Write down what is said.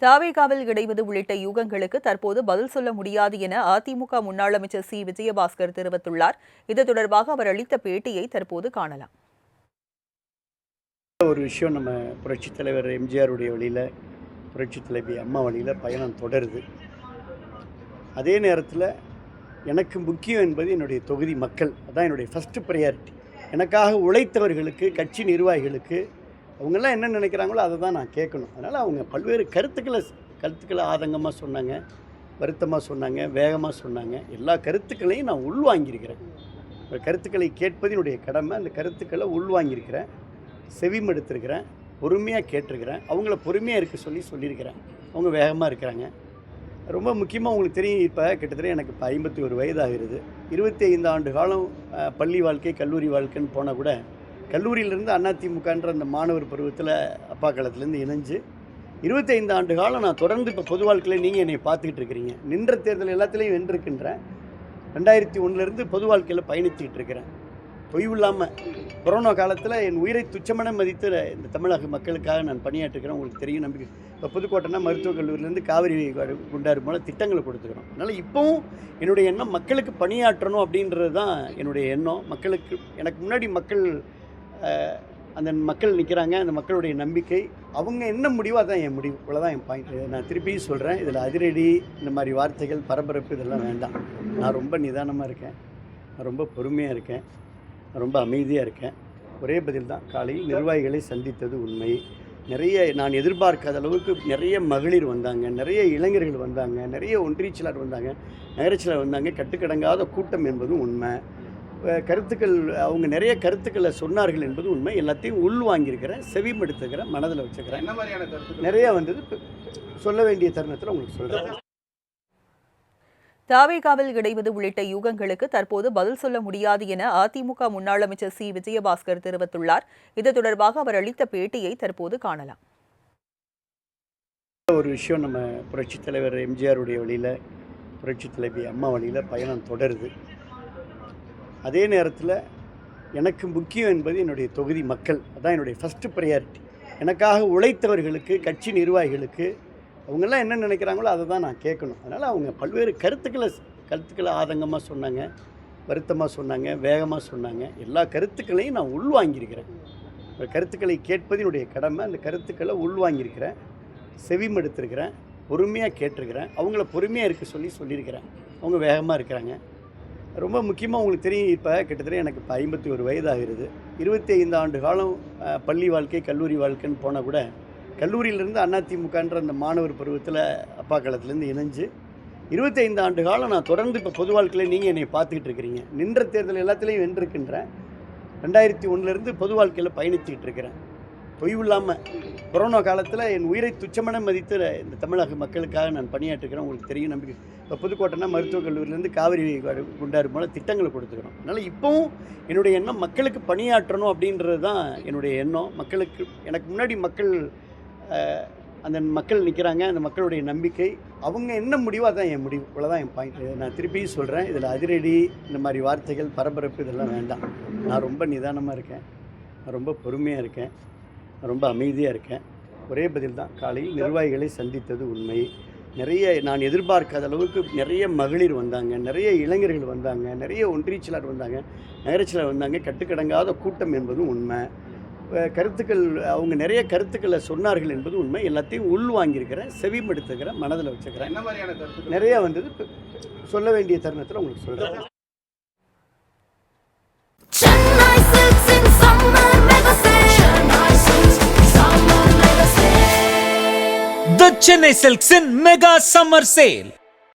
தாவேகாவில் இடைவது உள்ளிட்ட யூகங்களுக்கு தற்போது பதில் சொல்ல முடியாது என அதிமுக முன்னாள் அமைச்சர் சி. விஜயபாஸ்கர் தெரிவித்துள்ளார். இது தொடர்பாக அவர் அளித்த பேட்டியை தற்போது காணலாம். ஒரு விஷயம், நம்ம புரட்சித் தலைவர் எம்ஜிஆருடைய வழியில், புரட்சித் தலைவி அம்மா வழியில் பயணம் தொடருது. அதே நேரத்தில் எனக்கு முக்கியம் என்பது என்னுடைய தொகுதி மக்கள். அதான் என்னுடைய ஃபஸ்ட்டு ப்ரையாரிட்டி. எனக்காக உழைத்தவர்களுக்கு, கட்சி நிர்வாகிகளுக்கு, அவங்கெல்லாம் என்ன நினைக்கிறாங்களோ அதை தான் நான் கேட்கணும். அதனால் அவங்க பல்வேறு கருத்துக்களை ஆதங்கமாக சொன்னாங்க, வருத்தமாக சொன்னாங்க, வேகமாக சொன்னாங்க. எல்லா கருத்துக்களையும் நான் உள்வாங்கியிருக்கிறேன். கருத்துக்களை கேட்பது என்னுடைய கடமை. அந்த கருத்துக்களை உள்வாங்கியிருக்கிறேன், செவிமடுத்திருக்கிறேன், பொறுமையாக கேட்டிருக்கிறேன். அவங்கள பொறுமையாக இருக்க சொல்லியிருக்கிறேன். அவங்க வேகமாக இருக்கிறாங்க. ரொம்ப முக்கியமாக உங்களுக்கு தெரியும், இப்போ கிட்டத்தட்ட எனக்கு இப்போ 51 வயது ஆகிறது. 25 ஆண்டு காலம் பள்ளி வாழ்க்கை, கல்லூரி வாழ்க்கைன்னு போனால் கூட, கல்லூரியிலேருந்து அதிமுகன்ற அந்த மாணவர் பருவத்தில் அப்பா காலத்துலேருந்து இணைஞ்சு 25 ஆண்டு காலம் நான் தொடர்ந்து இப்போ பொது வாழ்க்கையில் நீங்கள் என்னை பார்த்துக்கிட்டு இருக்கிறீங்க. நின்ற தேர்தல் எல்லாத்துலேயும் வென்றிருக்கின்றேன். 2001 பொது வாழ்க்கையில் பயணித்துக்கிட்டு இருக்கிறேன். தொய்வில்லாமல் கொரோனா காலத்தில் என் உயிரை துச்சமென மதித்து இந்த தமிழக மக்களுக்காக நான் பணியாற்றுக்கிறேன். உங்களுக்கு தெரியும், நம்பிக்கை. இப்போ புதுக்கோட்டைனா மருத்துவக் கல்லூரியிலேருந்து காவிரி குண்டாறு மூலம் திட்டங்களை கொடுத்துக்கிறோம். அதனால் இப்போவும் என்னுடைய எண்ணம் மக்களுக்கு பணியாற்றணும் அப்படின்றது தான் என்னுடைய எண்ணம். மக்களுக்கு, எனக்கு முன்னாடி அந்த மக்கள் நிற்கிறாங்க. அந்த மக்களுடைய நம்பிக்கை, அவங்க என்ன முடிவோ அதான் என் முடிவு. இவ்வளோதான் என் பாயிண்ட். நான் திருப்பியும் சொல்கிறேன், இதில் அதிரடி, இந்த மாதிரி வார்த்தைகள், பரபரப்பு இதெல்லாம் வேண்டாம். நான் ரொம்ப நிதானமாக இருக்கேன், நான் ரொம்ப பொறுமையாக இருக்கேன், ரொம்ப அமைதியாக இருக்கேன். ஒரே பதில் தான். காலையில் நிர்வாகிகளை சந்தித்தது உண்மை. நான் எதிர்பார்க்காத அளவுக்கு நிறைய மகளிர் வந்தாங்க, நிறைய இளைஞர்கள் வந்தாங்க, நிறைய ஒன்றிய செயலாளர் வந்தாங்க, நகரச்செயலாளர் வந்தாங்க. கட்டுக்கடங்காத கூட்டம் என்பதும் உண்மை. அவங்க நிறைய கருத்துக்களை சொன்னார்கள் என்பது உண்மை. எல்லாத்தையும் உள்வாங்கியிருக்கிறேன், செவிமடுத்துக்கிறேன், மனதில் வச்சுக்கிறேன். என்ன மாதிரியான கருத்துக்கள் நிறையா வந்தது, சொல்ல வேண்டிய தருணத்தில் உங்களுக்கு சொல்கிறேன். தாவேகாவில் இடைவது உள்ளிட்ட யூகங்களுக்கு தற்போது பதில் சொல்ல முடியாது என அதிமுக முன்னாள் அமைச்சர் சி. விஜயபாஸ்கர் தெரிவித்துள்ளார். இது தொடர்பாக அவர் அளித்த பேட்டியை தற்போது காணலாம். ஒரு விஷயம், நம்ம புரட்சித் தலைவர் எம்ஜிஆருடைய வழியில், புரட்சித் தலைவி அம்மா வழியில் பயணம் தொடருது. அதே நேரத்தில் எனக்கு முக்கியம் என்பது என்னுடைய தொகுதி மக்கள். அதான் என்னுடைய ஃபஸ்ட்டு ப்ரையாரிட்டி. எனக்காக உழைத்தவர்களுக்கு, கட்சி நிர்வாகிகளுக்கு, அவங்கெல்லாம் என்ன நினைக்கிறாங்களோ அதை தான் நான் கேட்கணும். அதனால் அவங்க பல்வேறு கருத்துக்களை ஆதங்கமாக சொன்னாங்க, வருத்தமாக சொன்னாங்க, வேகமாக சொன்னாங்க. எல்லா கருத்துக்களையும் நான் உள்வாங்கியிருக்கிறேன். கருத்துக்களை கேட்பது என்னுடைய கடமை. அந்த கருத்துக்களை உள்வாங்கியிருக்கிறேன், செவிமடுத்திருக்கிறேன், பொறுமையாக கேட்டிருக்கிறேன். அவங்கள பொறுமையாக இருக்க சொல்லியிருக்கிறேன். அவங்க வேகமாக இருக்கிறாங்க. ரொம்ப முக்கியமாக உங்களுக்கு தெரியும், இப்போ கிட்டத்தட்ட எனக்கு இப்போ 51 வயது ஆகிறது. 25 ஆண்டு காலம் பள்ளி வாழ்க்கை, கல்லூரி வாழ்க்கைன்னு போனால் கூட, கல்லூரியிலேருந்து அதிமுகன்ற அந்த மாணவர் பருவத்தில் அப்பா காலத்துலேருந்து இணைஞ்சு 25 ஆண்டு காலம் நான் தொடர்ந்து இப்போ பொது வாழ்க்கையில் நீங்கள் என்னை பார்த்துக்கிட்டு இருக்கிறீங்க. நின்ற தேர்தல் எல்லாத்துலேயும் வென்றிருக்கின்றேன். 2001 பொது வாழ்க்கையில் பயணித்துக்கிட்டு இருக்கிறேன். தொய்வில்லாமல் கொரோனா காலத்தில் என் உயிரை துச்சமென மதித்து இந்த தமிழக மக்களுக்காக நான் பணியாற்றுக்கிறேன். உங்களுக்கு தெரியும், நம்பிக்கை. இப்போ புதுக்கோட்டைனா மருத்துவக் கல்லூரியிலேருந்து காவிரி குண்டாறு மூலம் திட்டங்களை கொடுத்துக்கிறோம். அதனால் இப்போவும் என்னுடைய எண்ணம் மக்களுக்கு பணியாற்றணும் அப்படின்றது தான் என்னுடைய எண்ணம். மக்களுக்கு, எனக்கு முன்னாடி அந்த மக்கள் நிற்கிறாங்க. அந்த மக்களுடைய நம்பிக்கை, அவங்க என்ன முடிவோ அதான் என் முடிவு. இவ்வளோதான் என் பாயிண்ட். நான் திருப்பியும் சொல்கிறேன், இதில் அதிரடி, இந்த மாதிரி வார்த்தைகள், பரபரப்பு இதெல்லாம் வேண்டாம். நான் ரொம்ப நிதானமாக இருக்கேன், நான் ரொம்ப பொறுமையாக இருக்கேன், ரொம்ப அமைதியாக இருக்கேன். ஒரே பதில் தான். காலையில் நிர்வாகிகளை சந்தித்தது உண்மை. நான் எதிர்பார்க்காத அளவுக்கு நிறைய மகளிர் வந்தாங்க, நிறைய இளைஞர்கள் வந்தாங்க, நிறைய ஒன்றிய செயலாளர் வந்தாங்க, நகரச்செயலாளர் வந்தாங்க. கட்டுக்கடங்காத கூட்டம் என்பதும் உண்மை. அவங்க நிறைய கருத்துக்களை சொன்னார்கள் என்பது உண்மை. எல்லாத்தையும் உள்வாங்கியிருக்கிறேன், செவிமடுத்துக்கிறேன், மனதில் வச்சுக்கிறேன். என்ன மாதிரியான கருத்துக்கள் நிறையா வந்தது, சொல்ல வேண்டிய தருணத்தில் உங்களுக்கு சொல்கிறேன். The Chennai Silks in Mega Summer Sale.